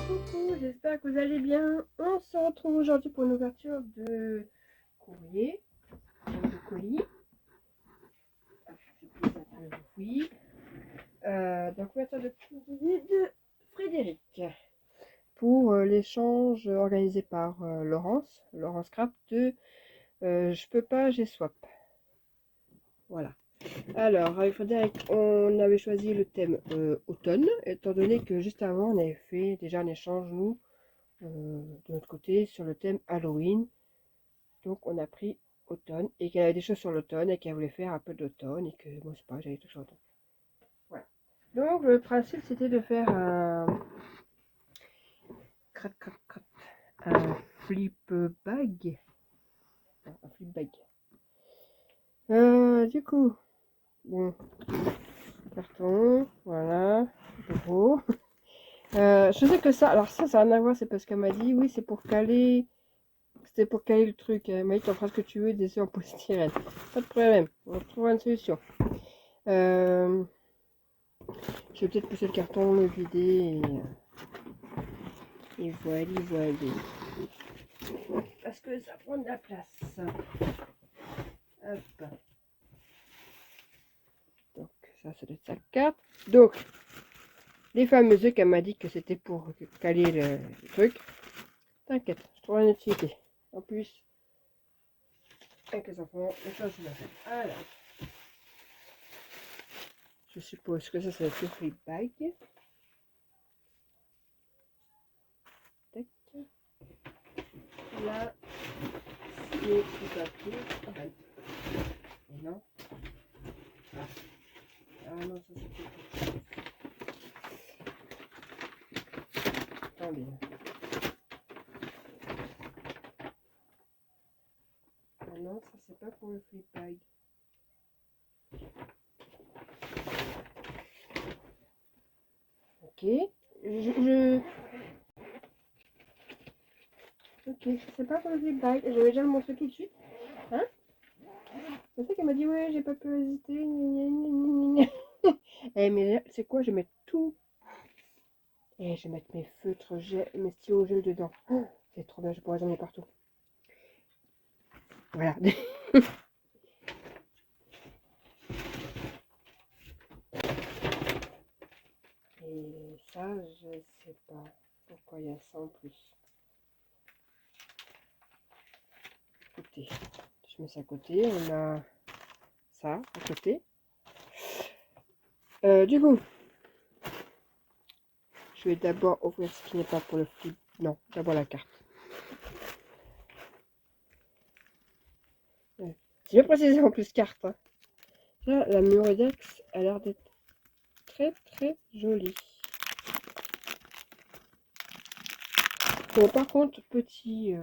Coucou, j'espère que vous allez bien. On se retrouve aujourd'hui pour une ouverture de courrier, de colis. Oui. Donc ouverture de courrier de Frédéric pour l'échange organisé par Laurence Craft de Je peux pas, j'ai swap. Voilà. Alors, avec Frédéric, on avait choisi le thème automne, étant donné que juste avant, on avait fait déjà un échange, nous, de notre côté, sur le thème Halloween. Donc, on a pris automne, et qu'elle avait des choses sur l'automne, et qu'elle voulait faire un peu d'automne, et que moi, c'est pas, j'avais tout sur l'automne. Voilà. Donc, le principe, c'était de faire un flip bag. Un flip bag. Du coup, bon, carton, voilà, gros. Je sais que ça, alors ça n'a rien à voir, c'est parce qu'elle m'a dit, oui, c'est pour caler, c'était pour caler le truc. Elle m'a dit, tu en feras ce que tu veux, des œufs en polystyrène. Pas de problème, on trouvera une solution. Je vais peut-être pousser le carton, le vider, et voilà, voilà. Parce que ça prend de la place. Hop. Donc, ça doit être sa carte. Donc, les fameux œufs qu'elle m'a dit que c'était pour caler le truc. T'inquiète, je trouverai une utilité. En plus, avec les enfants, les choses sont bien. Alors, je suppose que ça va être le flip bag. Tac. Là, les petits papiers. Ah ben, et non. Ah non, ça c'est quelque chose. Attendez. Ah non, ça c'est pas pour le flip bag. Ok. Ok, c'est pas pour le flip bag. Je vais déjà le montrer tout de suite. Hein? C'est ça qu'elle m'a dit, ouais, j'ai pas pu hésiter. Eh, mais c'est quoi? Je vais mettre tout. Et je vais mettre mes feutres, mes stylos gel dedans. Oh, c'est trop bien, je pourrais en mettre partout. Voilà. Et ça, je sais pas pourquoi il y a ça en plus. Écoutez, je mets ça à côté. On a ça à côté. Du coup, je vais d'abord ouvrir ce qui n'est pas pour le flip. Non, d'abord la carte. C'est bien précisé en plus carte. Hein. Là, la Muredex a l'air d'être très très jolie. Bon, par contre, petite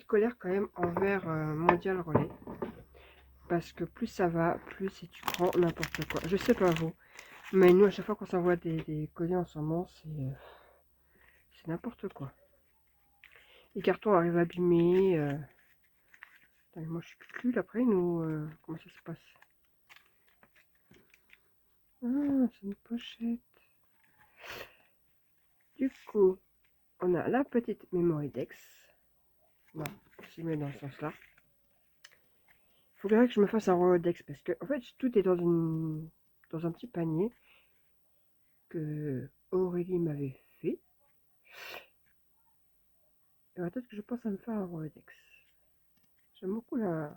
colère quand même envers Mondial Relais. Parce que plus ça va, plus si tu prends n'importe quoi. Je sais pas vous, mais nous à chaque fois qu'on s'envoie des colis en ce moment, c'est n'importe quoi. Les cartons arrivent abîmés. Attends, moi je suis plus après nous. Comment ça se passe? Ah, c'est une pochette. Du coup, on a la petite Mémoridex. Non, je mets dans ce sens-là. Il faudrait que je me fasse un Rolodex parce que en fait tout est dans un petit panier que Aurélie m'avait fait. Et peut-être que je pense à me faire un Rolodex. J'aime beaucoup la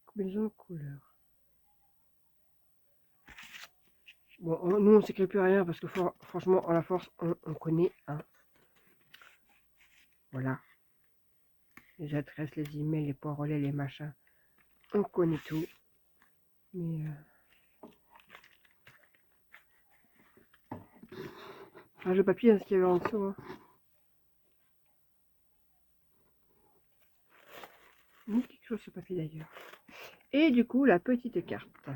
combinaison de couleurs. Bon, nous on s'écrit plus rien parce que franchement, en la force, on connaît. Hein. Voilà. Les adresses, les emails, les points relais, les machins. On connaît tout. Mais. Ah, le papier, hein, ce qu'il y avait en dessous. Hein. Il y a quelque chose ce papier d'ailleurs. Et du coup, la petite carte.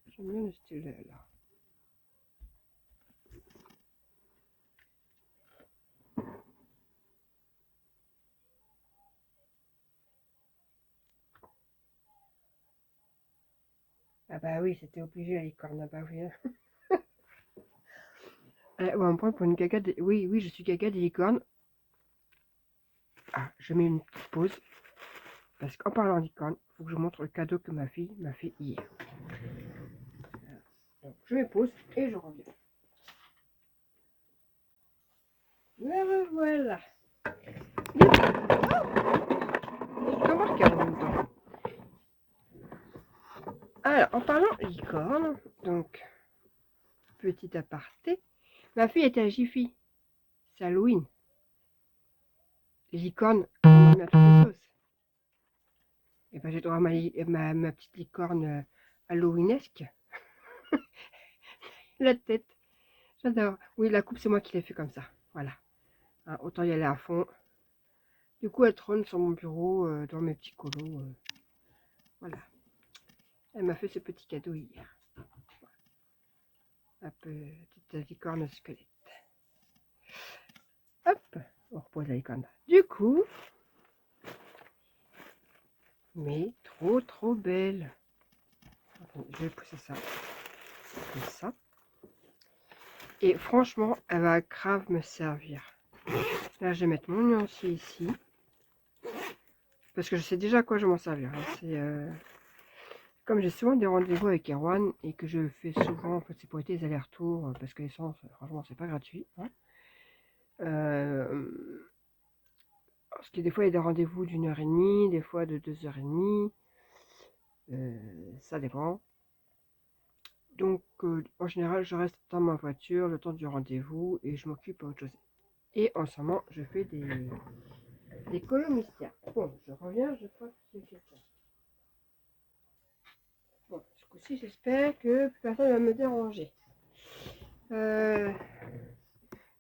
J'aime bien le style là. Ah bah oui, c'était obligé la licorne, ah bah oui. Ouais, on me prend pour une gaga des... Oui, oui, je suis gaga des licornes. Ah, je mets une petite pause. Parce qu'en parlant de licorne, il faut que je vous montre le cadeau que ma fille m'a fait hier. Donc, je mets pause et je reviens. Voilà, voilà. Je remarque en même temps. Alors, en parlant licorne, donc, petit aparté, ma fille était à Jiffy. C'est Halloween. Les licornes, on en met à toutes les sauces. Et ben j'ai droit à ma petite licorne halloweenesque. La tête. J'adore. Oui, la coupe, c'est moi qui l'ai fait comme ça. Voilà. Hein, autant y aller à fond. Du coup, elle trône sur mon bureau, dans mes petits colos. Voilà. Elle m'a fait ce petit cadeau hier. Un petite licorne squelette. Hop, on repose la licorne. Du coup, mais trop belle. Attendez, je vais pousser ça. Comme ça. Et franchement, elle va grave me servir. Là, je vais mettre mon nuancier ici. Parce que je sais déjà à quoi je vais m'en servir. Hein. C'est comme j'ai souvent des rendez-vous avec Erwan et que je fais souvent, en fait, c'est pour éviter les allers-retours parce que l'essence, franchement, c'est pas gratuit. Hein. Parce que des fois, il y a des rendez-vous d'1h30, des fois de 2h30. Ça dépend. Donc, en général, je reste dans ma voiture le temps du rendez-vous et je m'occupe à autre chose. Et en ce moment, je fais des colos mystères. Bon, je reviens, je crois que c'est quelqu'un. Bon, ce coup-ci, j'espère que personne ne va me déranger.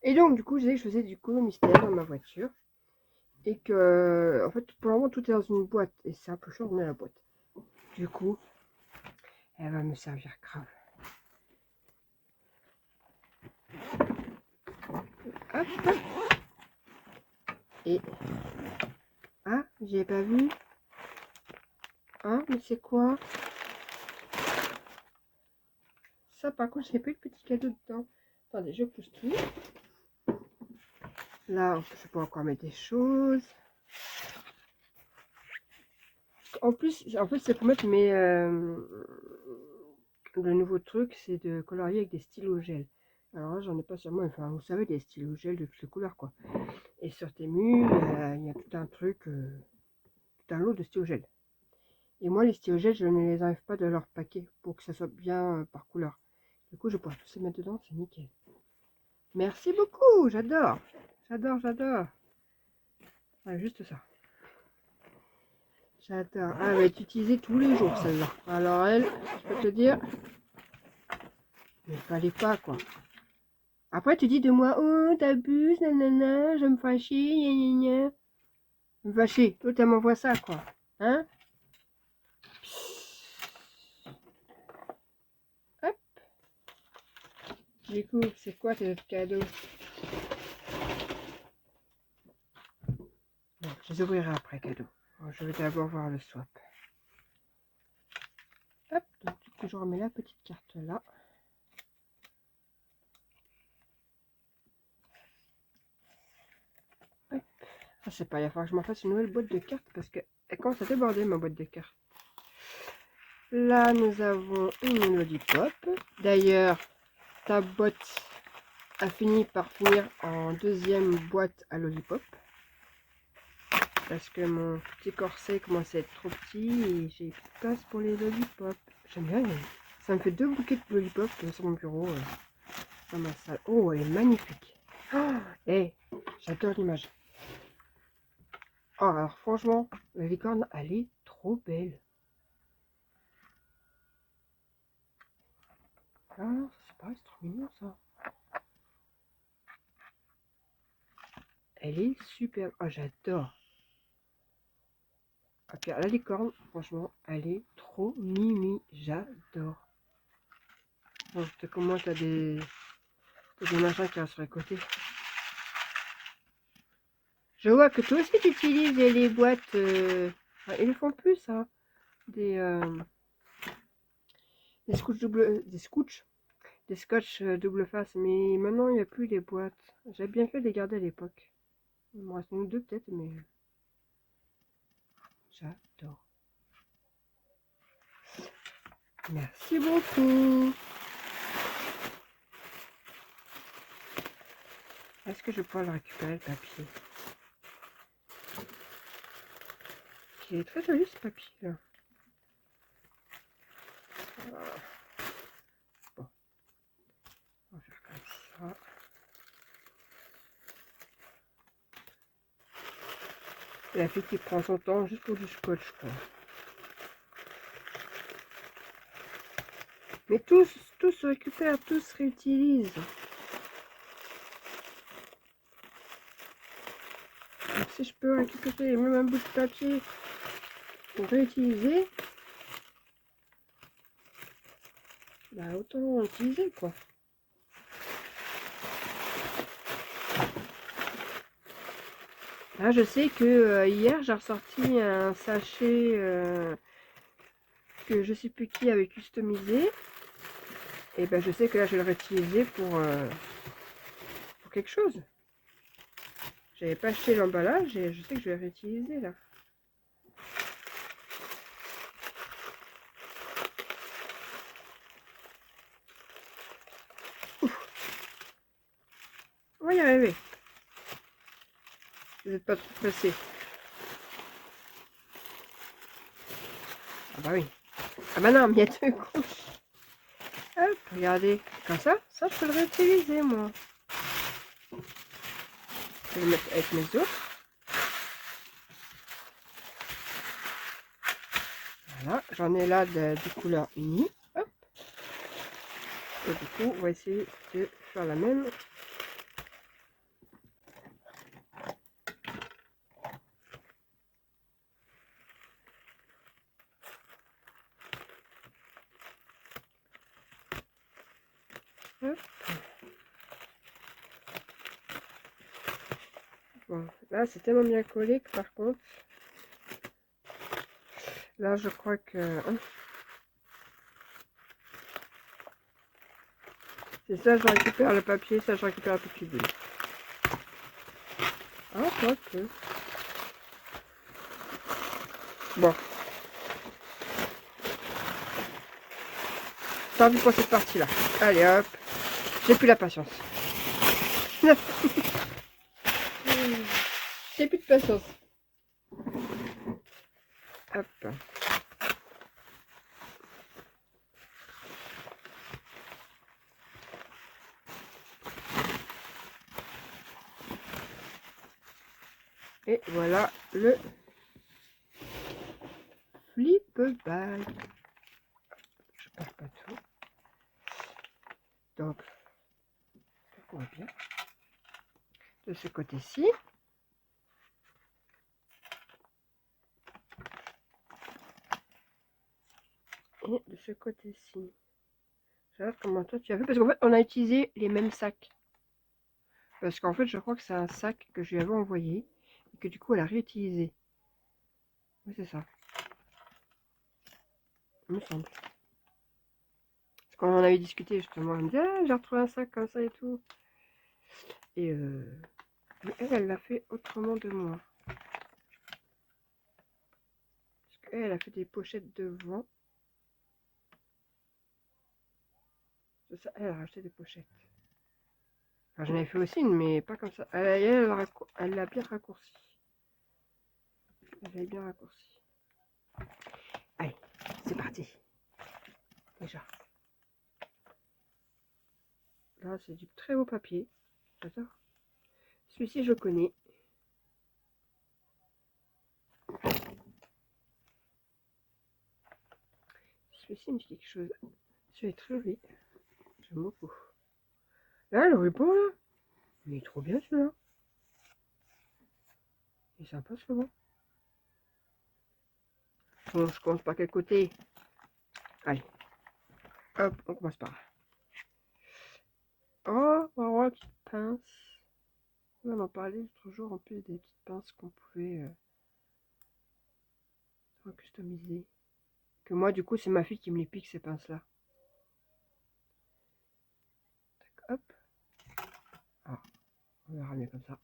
Et donc, du coup, je disais que je faisais du colo mystère dans ma voiture. Et que, en fait, pour le moment, tout est dans une boîte. Et c'est un peu chaud de mettre la boîte. Du coup, elle va me servir grave. Hop. Et... Ah, j'ai pas vu. Hein, mais c'est quoi? Ça, par contre, j'ai pas eu le petit cadeau dedans. Attendez, je pousse tout. Là, je peux encore mettre des choses. En plus, c'est pour mettre mes... le nouveau truc, c'est de colorier avec des stylos gel. Alors là, j'en ai pas sur moi. Enfin, vous savez, des stylos gel de toutes les couleurs, quoi. Et sur Temu, il y a tout un truc, tout un lot de stylos gel. Et moi, les stylos gel, je ne les enlève pas de leur paquet pour que ça soit bien par couleur. Du coup, je pourrais tous les mettre dedans, c'est nickel. Merci beaucoup, j'adore. J'adore. Ah, juste ça. J'adore. Ah, elle va être utilisée tous les jours, celle-là. Alors elle, je peux te dire, il fallait pas, quoi. Après, tu dis de moi, oh, t'abuses, nanana, je me fâche, gna gna gna. Me fâcher, toi, tu m'envoies ça, quoi. Hein? Hop. Du coup, c'est quoi tes cadeaux? Bon, je les ouvrirai après, cadeaux. Bon, je vais d'abord voir le swap. Hop, donc du coup, je remets la petite carte là. Hop. Ah, c'est pas, il va falloir que je m'en fasse une nouvelle boîte de cartes parce qu'elle commence à déborder, ma boîte de cartes. Là, nous avons une lollipop. D'ailleurs, ta boîte a fini par finir en deuxième boîte à lollipop. Parce que mon petit corset commence à être trop petit et j'ai plus de place pour les lollipops. J'aime bien, ça me fait 2 bouquets de lollipops sur mon bureau, dans ma salle. Oh, elle est magnifique. Oh, hey, j'adore l'image. Oh, alors franchement, la licorne, elle est trop belle. Ah, c'est pareil, c'est trop mignon ça. Elle est super. Oh, j'adore. Ah, puis la licorne, franchement, elle est trop mimi. J'adore. Bon, comment t'as des machins qui restent sur les côtés. Je vois que toi aussi tu utilises les boîtes. Ils le font plus, ça. Des des scotch double face, mais maintenant il n'y a plus les boîtes. J'avais bien fait de les garder à l'époque. Il me reste une ou deux peut-être, mais j'adore. Merci beaucoup. Est-ce que je peux le récupérer le papier? Il est très joli ce papier là. Bon, on va faire comme ça. La fille qui prend son temps juste pour du scotch quoi. Mais tout se récupère, tout se réutilise. Donc, si je peux récupérer même un bout de papier pour réutiliser, bah autant utiliser quoi. Là je sais que hier j'ai ressorti un sachet que je sais plus qui avait customisé. Et ben je sais que là je vais le réutiliser pour quelque chose. J'avais pas acheté l'emballage et je sais que je vais le réutiliser là. Ouf. On va y arriver. Vous n'êtes pas trop pressé. Ah bah oui. Ah bah non, mais il y a deux couches. Hop, regardez. Comme ça je peux le réutiliser moi. Je vais le mettre avec mes autres. Voilà, j'en ai là de couleurs unies. Hop. Et du coup, on va essayer de faire la même. Hop. Bon, là c'est tellement bien collé que par contre, là je crois que c'est ça, je récupère le papier, ça je récupère le papier bleu. Ah, quoi que. Bon. Tant pis pour cette partie-là. Allez hop. J'ai plus la patience. J'ai plus de patience. Hop. Et voilà le flip bag. Je perds pas tout. Donc, on voit bien. De ce côté-ci. Et de ce côté-ci. Je regarde comment toi tu as fait. Parce qu'en fait, on a utilisé les mêmes sacs. Parce qu'en fait, je crois que c'est un sac que je lui avais envoyé. Et que du coup, elle a réutilisé. Oui, c'est ça. Il me semble. Parce qu'on en avait discuté justement. Elle me dit, ah, j'ai retrouvé un sac comme ça et tout. Et mais elle l'a fait autrement de moi. Parce qu'elle a fait des pochettes devant. C'est ça, elle a racheté des pochettes. Enfin, j'en avais fait aussi une, mais pas comme ça. Elle l'a bien raccourci. Elle l'a bien raccourci. Allez, c'est parti. Déjà. Là, c'est du très beau papier. J'adore. Celui-ci, je connais. Celui-ci me dit quelque chose. Celui-là est très joli. J'aime beaucoup. Là, le ruban, là. Il est trop bien, celui-là. Il est sympa, ce ruban. Bon, je commence par quel côté? Allez. Hop, on commence par là. Oh, on va avoir une petite pince. On en parlait l'autre jour, en plus des petites pinces qu'on pouvait customiser. Que moi, du coup, c'est ma fille qui me les pique, ces pinces-là. hop. Ah, on va ramener comme ça.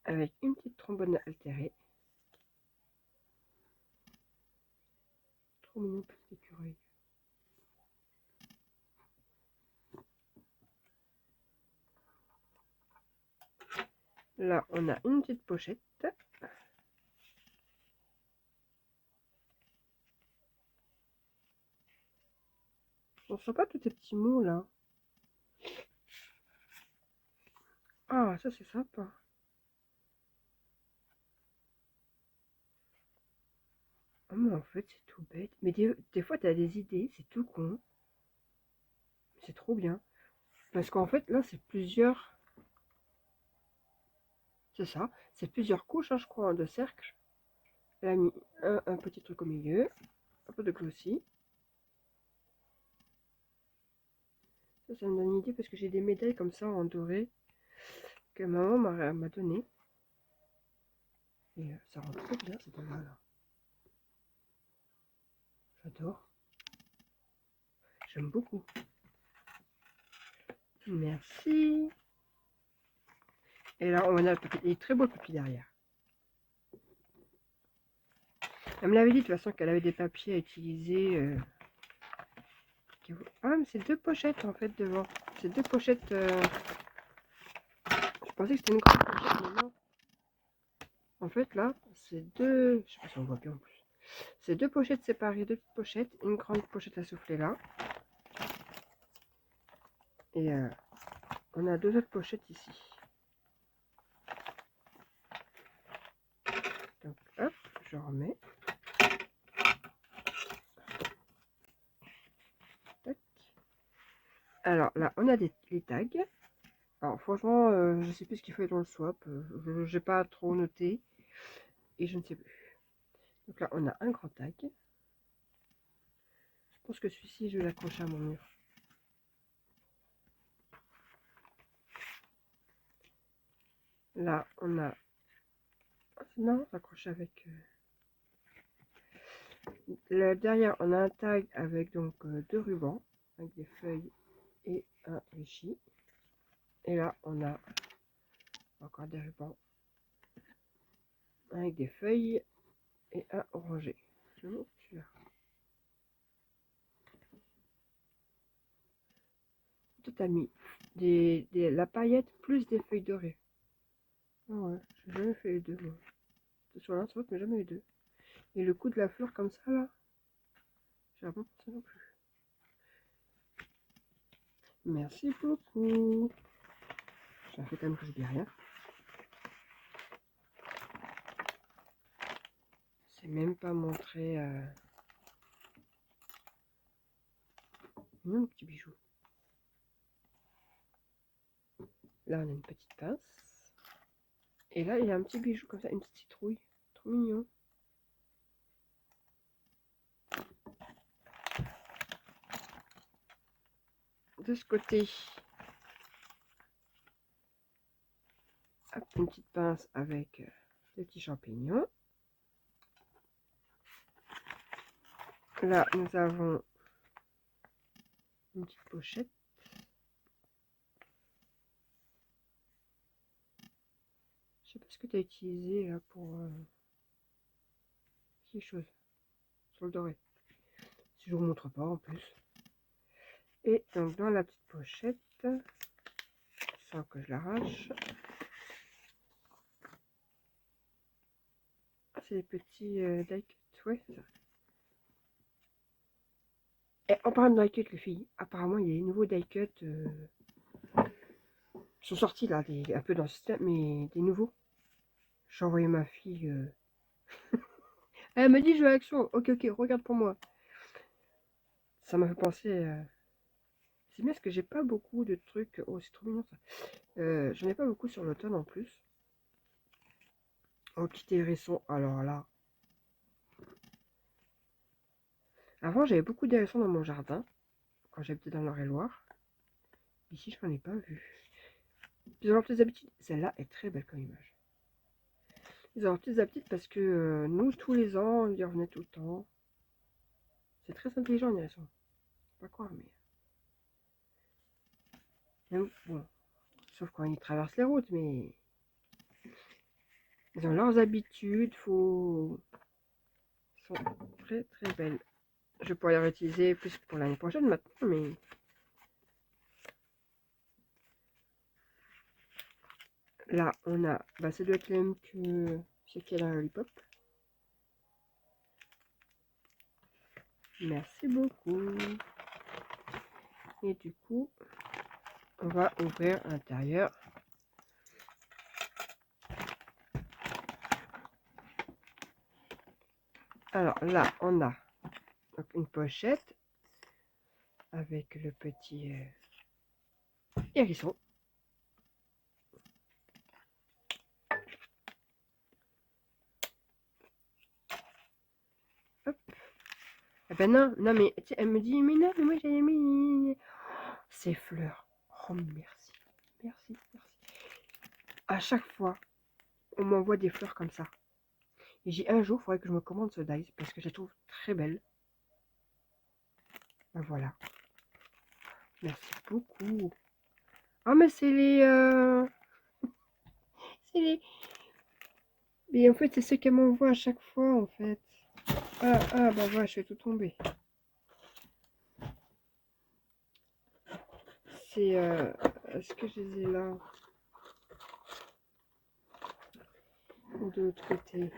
Avec une petite trombone altérée. Trop mignon, petit écureuil. Là, on a une petite pochette. On sent pas tous ces petits mots là. Ah, ça c'est sympa. Ah, mais en fait, c'est tout bête. Mais des fois, tu as des idées, c'est tout con. C'est trop bien. Parce qu'en fait, là, c'est plusieurs. C'est ça. C'est plusieurs couches, hein, je crois, de cercle. Elle a mis un petit truc au milieu. Un peu de glossy. Ça me donne une idée parce que j'ai des médailles comme ça en doré que maman m'a donné. Et ça rend trop bien cette là là. J'adore. J'aime beaucoup. Merci. Et là, on a le papier. Il est très beau le papier derrière. Elle me l'avait dit de toute façon qu'elle avait des papiers à utiliser. Ah, mais c'est deux pochettes en fait devant. C'est deux pochettes. Je pensais que c'était une grande pochette, mais non. En fait, là, c'est deux. Je sais pas si on voit bien en plus. C'est deux pochettes séparées, deux petites pochettes. Une grande pochette à souffler là. Et on a deux autres pochettes ici. Donc, hop, je remets. Tac. Alors là, on a les tags. Alors franchement, je sais plus ce qu'il faut dans le swap. Je n'ai pas trop noté. Et je ne sais plus. Donc là, on a un grand tag. Je pense que celui-ci, je vais l'accrocher à mon mur. Là, on a... Non, accroché avec... Là, derrière, on a un tag avec donc deux rubans, avec des feuilles et un Vichy. Et là, on a encore des rubans avec des feuilles et un orangé. Je montre celui-là. Tout a mis la paillette plus des feuilles dorées. Ah ouais, j'ai jamais fait les deux, moi. Sur l'instrument, mais jamais les deux. Et le coup de la fleur comme ça, là, j'ai pas pensé non plus. Merci beaucoup. Ça fait quand même que je dis rien. C'est même pas montré mon petit bijou. Là, on a une petite pince. Et là, il y a un petit bijou comme ça, une petite citrouille. Trop mignon. De ce côté, hop, une petite pince avec des petits champignons. Là, nous avons une petite pochette. Je sais pas ce que tu as utilisé là pour quelque chose sur le doré. Si je vous montre pas en plus. Et donc dans la petite pochette, sans que je l'arrache, c'est des petits die cuts, ouais, c'est ça. Et en parlant de die cut, les filles, apparemment il y a des nouveaux die cuts qui sont sortis là, un peu dans le système, mais des nouveaux. J'ai envoyé ma fille. Elle me dit je veux l'action. Ok, ok, regarde pour moi. Ça m'a fait penser. C'est bien parce que j'ai pas beaucoup de trucs. Oh, c'est trop mignon ça. J'en ai pas beaucoup sur l'automne en plus. Oh, petit hérisson. Alors là. Avant, j'avais beaucoup d'hérissons dans mon jardin. Quand j'habitais dans l'Eure-et-Loire. Ici, je n'en ai pas vu. Ils ont leurs petites habitudes. Celle-là est très belle comme image. Ils ont leurs petites habitudes parce que nous, tous les ans, ils revenaient tout le temps. C'est très intelligent, les hérissons. Pas quoi, mais bon. Sauf quand ils traversent les routes, mais ils ont leurs habitudes, faut... Ils sont très très belles. Je pourrais les réutiliser plus pour l'année prochaine maintenant, mais... Là, on a... Bah, ça doit être le même que chez Killer Lollipop. Merci beaucoup. Et du coup, on va ouvrir l'intérieur. Alors là, on a donc une pochette avec le petit hérisson. Hop. Eh ben non, non mais elle me dit, mais non, mais moi j'ai mis ces fleurs. Oh merci, merci, merci. À chaque fois, on m'envoie des fleurs comme ça. Et j'ai un jour, il faudrait que je me commande ce dice parce que je les trouve très belles. Ben voilà. Merci beaucoup. Ah mais c'est les... c'est les... Mais en fait, c'est ce qu'elle m'envoie à chaque fois, en fait. Ah, bah voilà, je vais tout tomber. C'est... Est-ce que je les ai là? Ou de l'autre côté?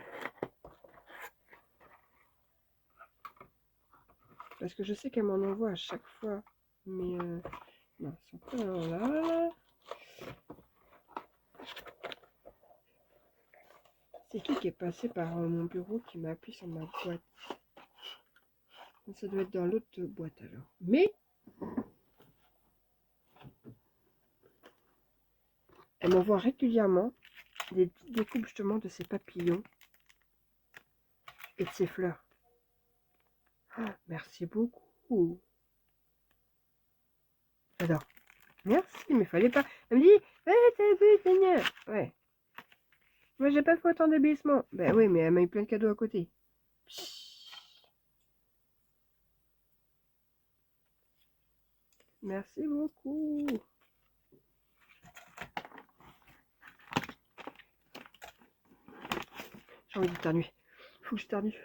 Parce que je sais qu'elle m'en envoie à chaque fois. Mais... non, ils sont pas là. C'est qui est passé par mon bureau qui m'a appuyé sur ma boîte? Ça doit être dans l'autre boîte alors. Mais... elle m'envoie régulièrement des découpes justement de ces papillons et de ces fleurs. Oh, merci beaucoup. J'adore. Merci, mais fallait pas. Elle me dit, ouais, t'as vu, Seigneur. Ouais. Moi, j'ai pas fait autant d'ébahissement. Ben oui, mais elle m'a eu plein de cadeaux à côté. Merci beaucoup. J'ai envie d'éternuer. Faut que j'éternue.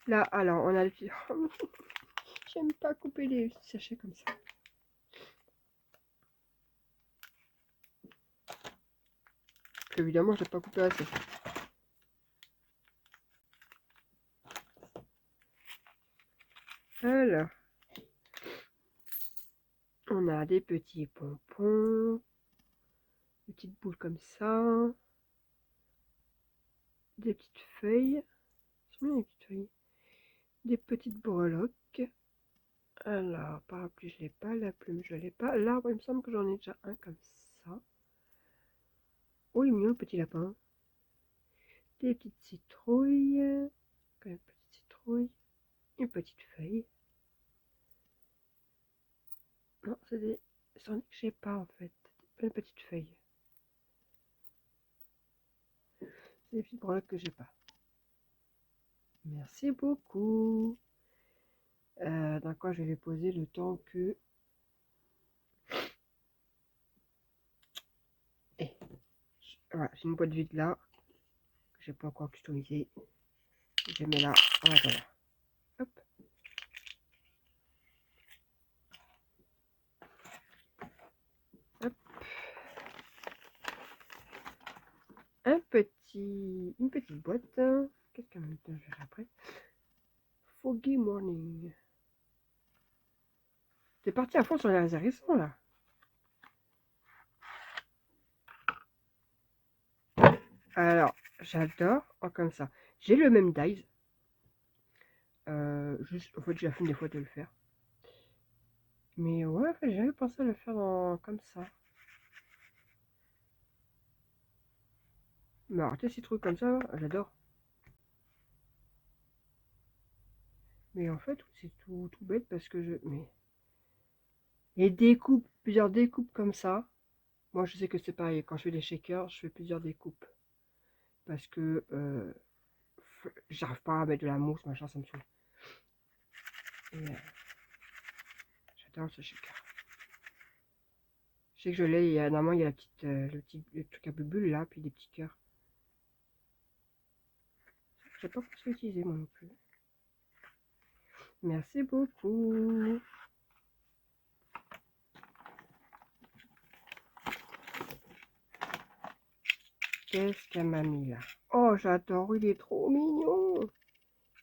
Là, alors, on a les petits... J'aime pas couper les sachets comme ça. Évidemment, je l'ai pas coupé assez. Alors, on a des petits pompons, des petites boules comme ça, des petites feuilles, des petites feuilles, des petites breloques. Alors, parapluie, je l'ai pas, la plume, je l'ai pas. L'arbre, il me semble que j'en ai déjà un comme ça. Oh, il est mignon, le petit lapin. Des petites citrouilles, une petite citrouille, une petite feuille. Non, c'est des... c'en est que j'ai pas en fait. Une petite feuille. C'est des petites breloques que j'ai pas. Merci beaucoup. Dans quoi je vais les poser le temps que... Et voilà, j'ai une boîte vide là, que j'ai pas encore customisée. Je mets là, voilà. Hop. Hop. Une petite boîte. Qu'est-ce qu'elle me donne après? Foggy Morning. T'es parti à fond sur les hérissons là. Alors, j'adore comme ça. J'ai le même dies. Juste, en fait, j'ai la flemme des fois de le faire. Mais ouais, en fait, j'avais pensé à le faire comme ça. Mais alors, ces trucs comme ça, j'adore. Mais en fait, c'est tout bête parce que je... Mais... les découpes, plusieurs découpes comme ça. Moi, je sais que c'est pareil. Quand je fais des shakers, je fais plusieurs découpes. parce que j'arrive pas à mettre de la mousse, machin, ça me saoule. Et j'adore ce shaker. Je sais que je l'ai, normalement il y a la petite, le truc à bulles là, puis des petits cœurs. Je sais pas pour ce l'utiliser moi non plus. Merci beaucoup. Qu'est-ce qu'elle m'a mis là? Oh, j'adore, il est trop mignon.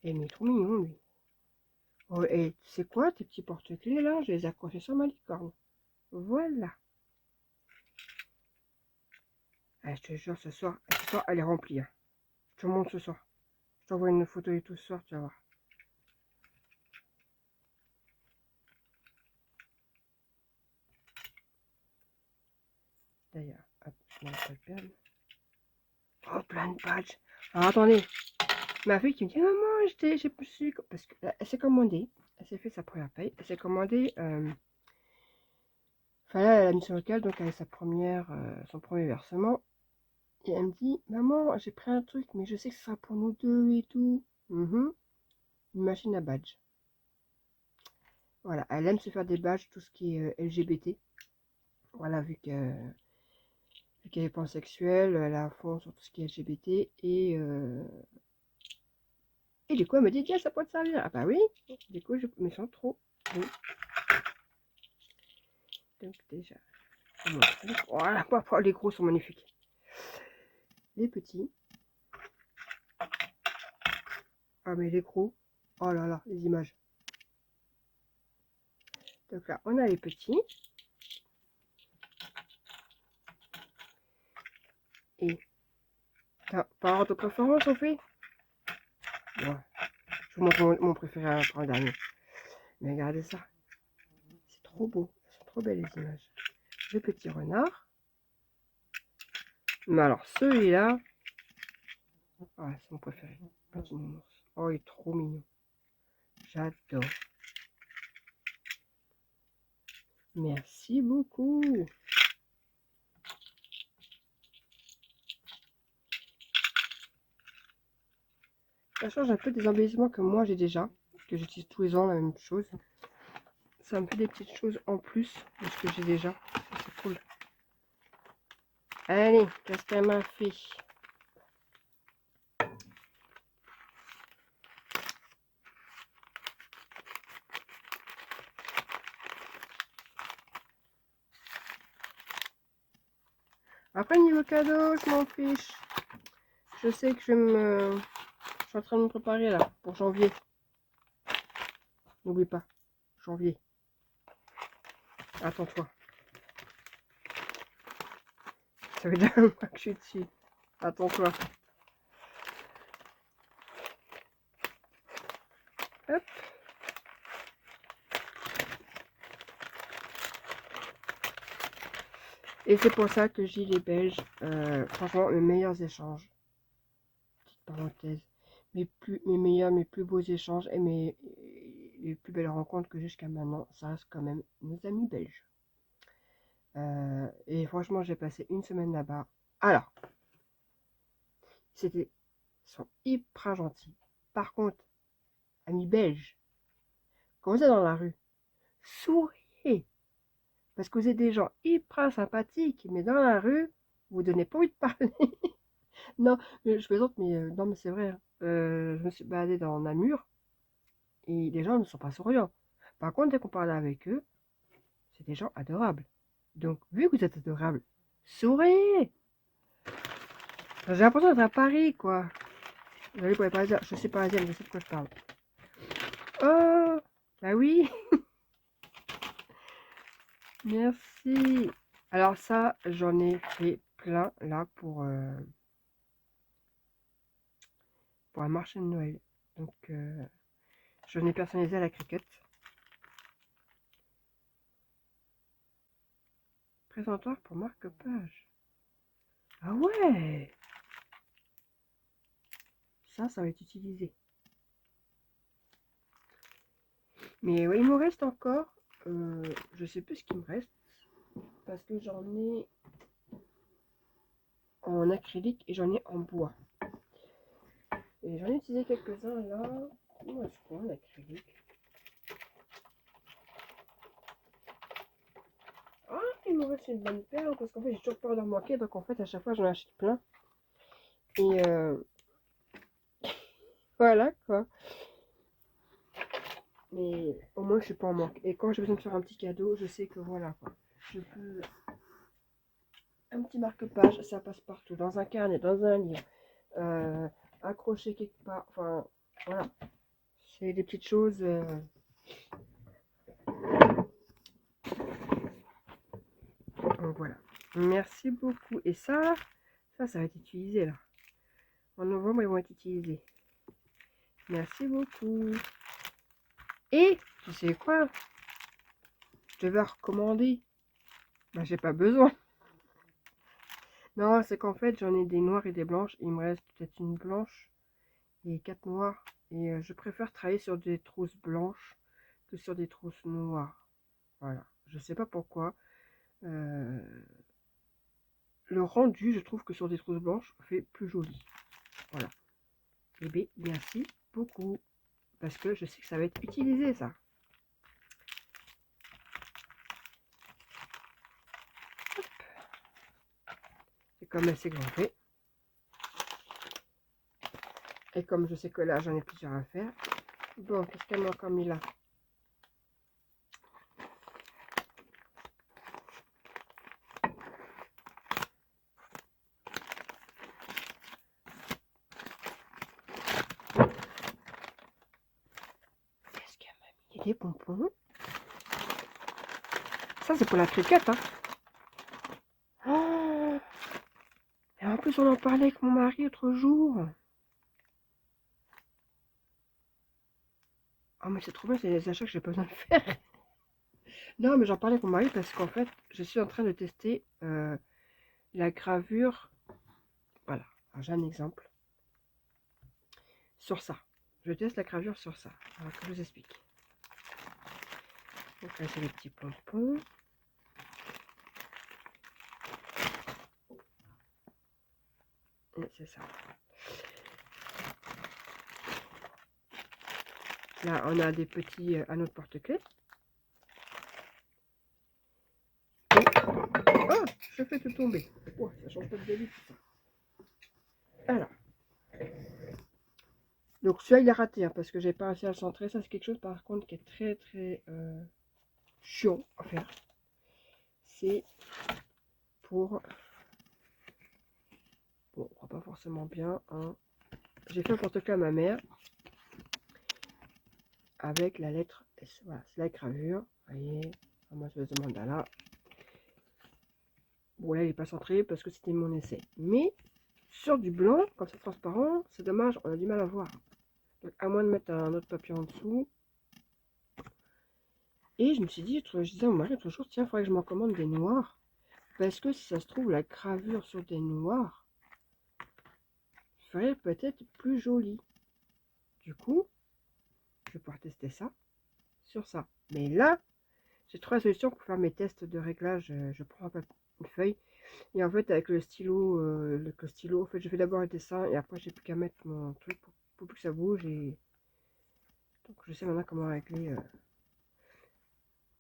Il est trop mignon, lui. Oh, et tu sais quoi, tes petits porte-clés là, je les ai accrochés sur ma licorne. Voilà. Ah, je te jure, ce soir, elle est remplie. Hein. Je te montre ce soir. Je t'envoie une photo et tout ce soir, tu vas voir. D'ailleurs, hop, je ne vais pas le perdre. Oh, plein de badges. Alors, attendez. Ma fille qui me dit, maman, j'ai plus su. Parce qu'elle s'est commandée. Elle s'est fait sa première paye. Elle s'est commandée. Enfin, là, elle a mis sur le local, donc elle a sa son premier versement. Et elle me dit, maman, j'ai pris un truc, mais je sais que ce sera pour nous deux et tout. Une machine à badge. Voilà, elle aime se faire des badges, tout ce qui est LGBT. Voilà, vu qu'elle est pansexuelle, elle a à fond sur tout ce qui est LGBT. Et du coup, elle me dit, tiens, ça peut te servir. Ah bah oui, du coup, je me sens trop. Oui. Donc déjà, voilà, les gros sont magnifiques. Les petits. Ah mais les gros, oh là là, les images. Donc là, on a les petits. Et par ordre de préférence, on fait. Ouais. Je vous montre mon préféré pour le dernier. Mais regardez ça. C'est trop beau. Elles sont trop belles les images. Le petit renard. Mais alors celui-là, ah, c'est mon préféré. Petit nounours. Oh, il est trop mignon. J'adore. Merci beaucoup. Ça change un peu des embellissements que moi j'ai déjà, que j'utilise tous les ans la même chose. Ça me fait des petites choses en plus de ce que j'ai déjà. C'est cool. Allez, qu'est-ce qu'elle m'a fait? Après, niveau cadeau, je m'en fiche. Je sais que je suis en train de me préparer là pour janvier. N'oublie pas, janvier. Attends-toi. Ça fait déjà un mois que je suis dessus. Attends-toi. Hop. Et c'est pour ça que j'ai les Belges. Franchement, mes meilleurs échanges. Petite parenthèse. Mes meilleurs, mes plus beaux échanges et les plus belles rencontres que j'ai jusqu'à maintenant, ça reste quand même nos amis belges. Et franchement, j'ai passé une semaine là-bas. Alors, ils sont hyper gentils. Par contre, amis belges, quand vous êtes dans la rue, souriez. Parce que vous êtes des gens hyper sympathiques, mais dans la rue, vous ne donnez pas envie de parler. Non, je plaisante, mais non, mais c'est vrai. Hein. Je me suis baladée dans Namur et les gens ne sont pas souriants. Par contre, dès qu'on parle avec eux, c'est des gens adorables. Donc, vu que vous êtes adorables, souriez. J'ai l'impression d'être à Paris, quoi. Désolée pour les Parisiens, je suis parisienne, je sais de quoi je parle. Oh, bah oui. Merci. Alors ça, j'en ai fait plein là pour un marché de Noël. Donc, j'en ai personnalisé à la cricket. Présentoir pour marque-page. Ah ouais. Ça va être utilisé. Mais ouais, il me reste encore. Je sais plus ce qu'il me reste. Parce que j'en ai en acrylique et j'en ai en bois. Et j'en ai utilisé quelques-uns là. Où est-ce qu'on a l'acrylique? Ah, il me reste une bonne paire parce qu'en fait j'ai toujours peur d'en manquer. Donc en fait à chaque fois j'en achète plein. Et voilà quoi. Mais au moins je suis pas en manque. Et quand j'ai besoin de faire un petit cadeau, je sais que voilà quoi. Je peux. Un petit marque-page, ça passe partout. Dans un carnet, dans un livre. Accroché quelque part. Enfin, voilà. C'est des petites choses. Donc voilà. Merci beaucoup. Et ça va être utilisé là. En novembre, ils vont être utilisés. Merci beaucoup. Et, tu sais quoi? Je devais recommander. Bah, j'ai pas besoin. Non, c'est qu'en fait, j'en ai des noires et des blanches. Il me reste peut-être une blanche et 4 noires. Et je préfère travailler sur des trousses blanches que sur des trousses noires. Voilà. Je sais pas pourquoi. Le rendu, je trouve que sur des trousses blanches, fait plus joli. Voilà. Et bien, merci beaucoup. Parce que je sais que ça va être utilisé, ça. C'est comme assez grand fait. Et comme je sais que là, j'en ai plusieurs à faire. Bon, qu'est-ce qu'elle m'a encore mis là? Qu'est-ce qu'elle m'a mis? Des pompons. Ça, c'est pour la cricket, hein. Oh, et en plus, on en parlait avec mon mari l'autre jour. Oh, mais c'est trop bien, c'est des achats que j'ai pas besoin de faire. Non, mais j'en parlais avec mon mari parce qu'en fait, je suis en train de tester la gravure. Voilà, j'ai un exemple. Sur ça. Je teste la gravure sur ça. Alors que je vous explique. Donc là, c'est les petits pompons. Et c'est ça. Là, on a des petits anneaux de porte-clés. Oh, je fais tout tomber. Oh, ça change pas de débit tout ça. Alors. Donc celui-là, il a raté, hein, parce que j'ai pas réussi à le centrer. Ça, c'est quelque chose, par contre, qui est très, très chiant à faire. C'est pour... Bon, on voit pas forcément bien. Hein. J'ai fait un porte-clés à ma mère. Avec la lettre S. Voilà, c'est la gravure. Vous voyez, moi, je demande là. Bon, là, il n'est pas centré parce que c'était mon essai. Mais sur du blanc, quand c'est transparent, c'est dommage, on a du mal à voir. Donc, à moins de mettre un autre papier en dessous. Et je me suis dit, je disais à mon mari l'autre jour, tiens, il faudrait que je m'en commande des noirs. Parce que si ça se trouve, la gravure sur des noirs ferait peut-être plus joli. Du coup, je vais pouvoir tester ça sur ça. Mais là, j'ai trouvé la solution pour faire mes tests de réglage. Je prends une feuille. Et en fait, avec le stylo, en fait, je fais d'abord le dessin et après, j'ai plus qu'à mettre mon truc pour plus que ça bouge. Et donc, je sais maintenant comment régler.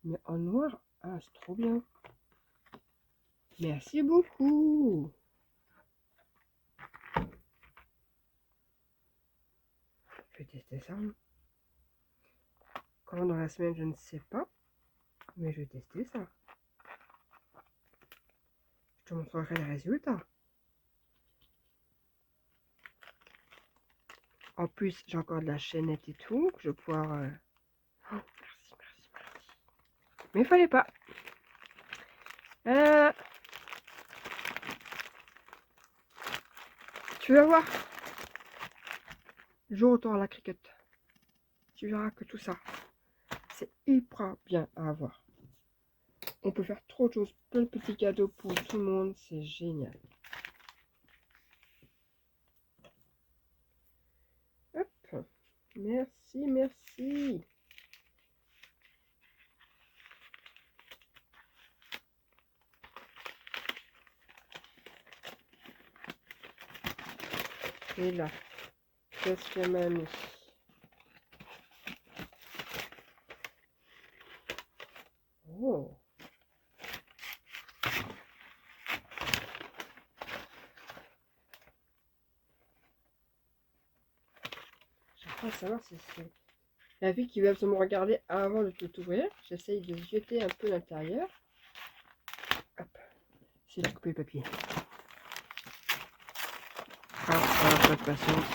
Mais en noir, ah, c'est trop bien. Merci beaucoup. Je vais tester ça. Comment dans la semaine, je ne sais pas. Mais je vais tester ça. Je te montrerai les résultats. En plus, j'ai encore de la chaînette et tout. Que je vais pouvoir... Oh, merci, merci, merci. Mais il fallait pas. Tu vas voir. Le jour où tu auras la cricket, tu verras que tout ça, c'est hyper bien à avoir. On peut faire trop de choses, plein de petits cadeaux pour tout le monde, c'est génial. Hop, merci, merci. Et là, qu'est-ce qu'elle m'a mis? Oh. J'aimerais savoir si c'est la fille qui veut absolument regarder avant de tout ouvrir. J'essaye de jeter un peu l'intérieur. Hop. C'est de couper le papier. Ah, pas de patience.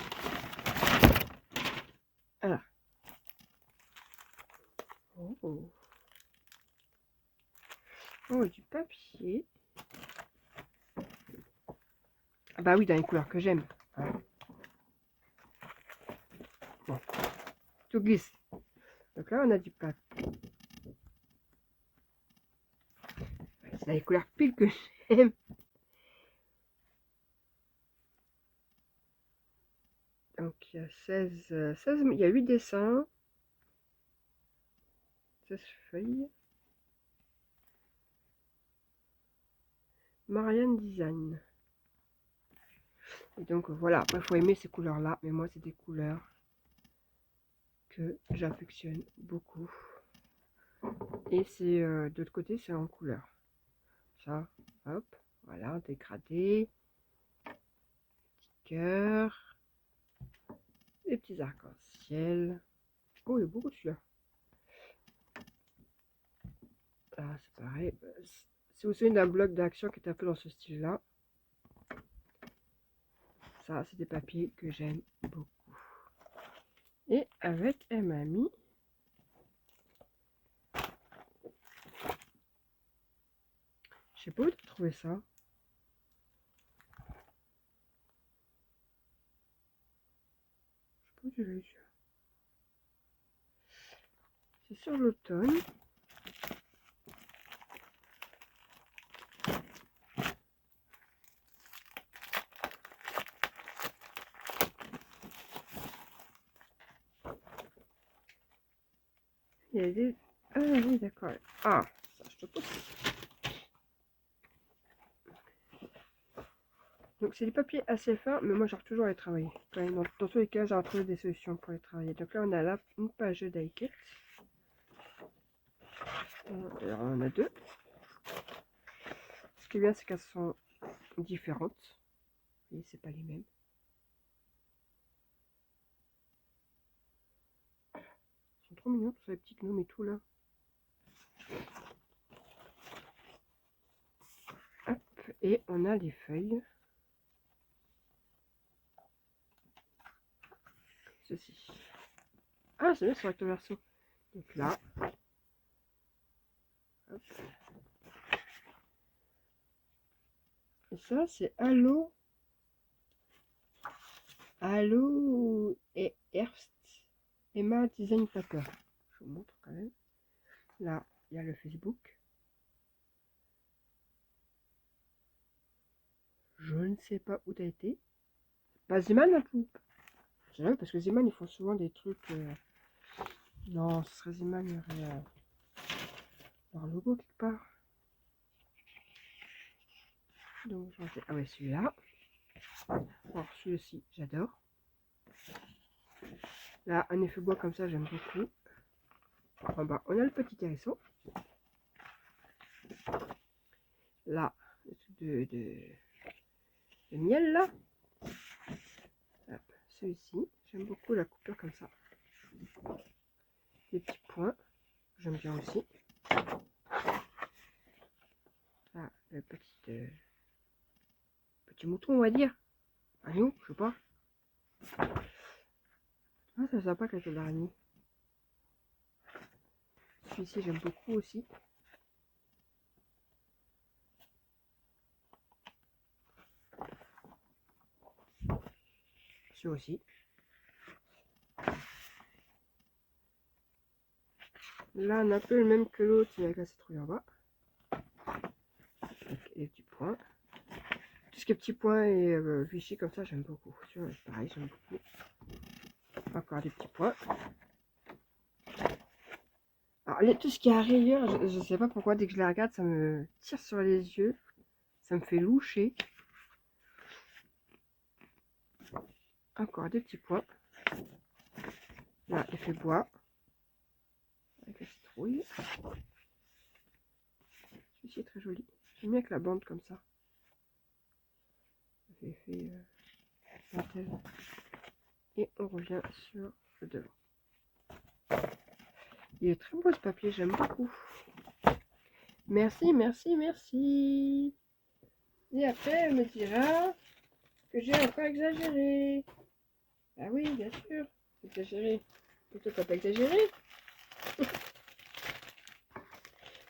Voilà. Oh. Oh, du papier. Ah bah oui, dans les couleurs que j'aime. Bon. Tout glisse. Donc là, on a du papier. C'est les couleurs pile que j'aime. Donc il y a 16, il y a 8 dessins. 16 feuilles. Marianne Design. Et donc voilà, après il faut aimer ces couleurs là, mais moi c'est des couleurs que j'affectionne beaucoup. Et c'est de l'autre côté c'est en couleur. Ça, hop, voilà, dégradé. Petit cœur. Des petits arcs-en-ciel. Oh, il y a beaucoup de celui-là. Là, c'est pareil. Si vous vous souvenez d'un bloc d'action qui est un peu dans ce style-là, ça, c'est des papiers que j'aime beaucoup. Et avec, elle m'a mis je sais pas où tu as trouvé ça. Je sais pas où tu l'as eu. C'est sur l'automne. Il y a des... Ah oui, d'accord. Ah, ça, je te pose. Donc, c'est des papiers assez fins, mais moi, j'arrive toujours à les travailler. Dans tous les cas, j'arrive à trouver des solutions pour les travailler. Donc là, on a là une page de die cut. Alors, on en a deux. Ce qui est bien, c'est qu'elles sont différentes. Vous voyez, c'est pas les mêmes. Ils sont trop mignons, tous les petits gnomes et tout là. Hop, et on a les feuilles. Ceci. Ah, c'est bien sur recto verso. Donc là. Hop. Et ça, c'est Allo et Herbst Emma Design Paper. Je vous montre quand même. Là, il y a le Facebook. Je ne sais pas où t'as été. Pas Zeman, un peu. C'est vrai, parce que Zeman, ils font souvent des trucs. Non, ce serait Zeman, il y aurait leur logo quelque part. Donc, ah ouais, celui-là. Alors, celui-ci, j'adore. Là, un effet bois comme ça, j'aime beaucoup. En bas, on a le petit hérisson. Là, le truc de miel, là. Celui-ci, j'aime beaucoup la coupure comme ça. Des petits points, j'aime bien aussi. Là, le petit mouton, on va dire. Agneau, je sais pas. Ah, c'est sympa avec l'araignée. Celui-ci, j'aime beaucoup aussi. Celui aussi. Là, on a un peu le même que l'autre, mais avec la citrouille en bas. Avec les petits points. Tout ce qui est petits points et Vichy comme ça, j'aime beaucoup. Pareil, j'aime beaucoup. Encore des petits points. Alors, tout ce qui est à rayures, je ne sais pas pourquoi, dès que je les regarde, ça me tire sur les yeux. Ça me fait loucher. Encore des petits points. Là, effet bois. Avec la citrouille. Celui-ci est très joli. J'aime bien avec la bande comme ça. Ça fait effet dentelle. Et on revient sur le devant. Il est très beau ce papier, j'aime beaucoup. Merci, merci, merci. Et après, elle me dira que j'ai encore exagéré. Ah oui, bien sûr, exagéré. Et toi, t'as pas exagéré?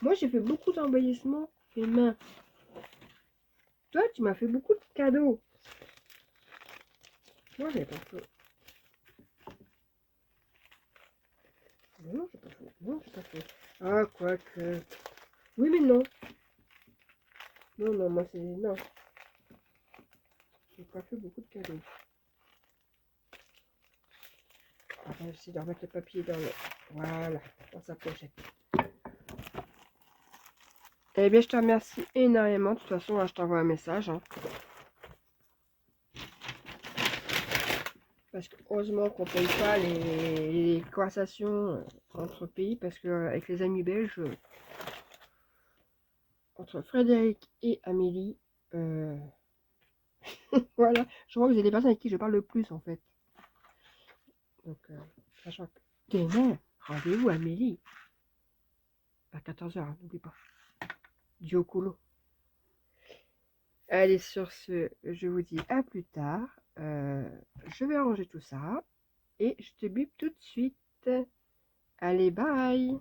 Moi, j'ai fait beaucoup d'embellissements les mains. Toi, tu m'as fait beaucoup de cadeaux. Moi, j'ai pas fait. Non, j'ai pas fait. Non, j'ai pas fait. Ah, quoique. Oui, mais non. Non, non, moi, c'est... Non. J'ai pas fait beaucoup de cadeaux. On va essayer de remettre le papier dans le... Voilà, dans sa pochette. Eh bien, je te remercie énormément. De toute façon, là, je t'envoie un message. Hein. Parce que heureusement qu'on ne paye pas les conversations entre pays. Parce que avec les amis belges, entre Frédéric et Amélie, voilà, je crois que c'est les personnes avec qui je parle le plus en fait. Donc, sachant que demain, rendez-vous Amélie à 14 h, hein, n'oublie pas. Diocolo. Allez, sur ce, je vous dis à plus tard. Je vais ranger tout ça et je te bip tout de suite. Allez, bye!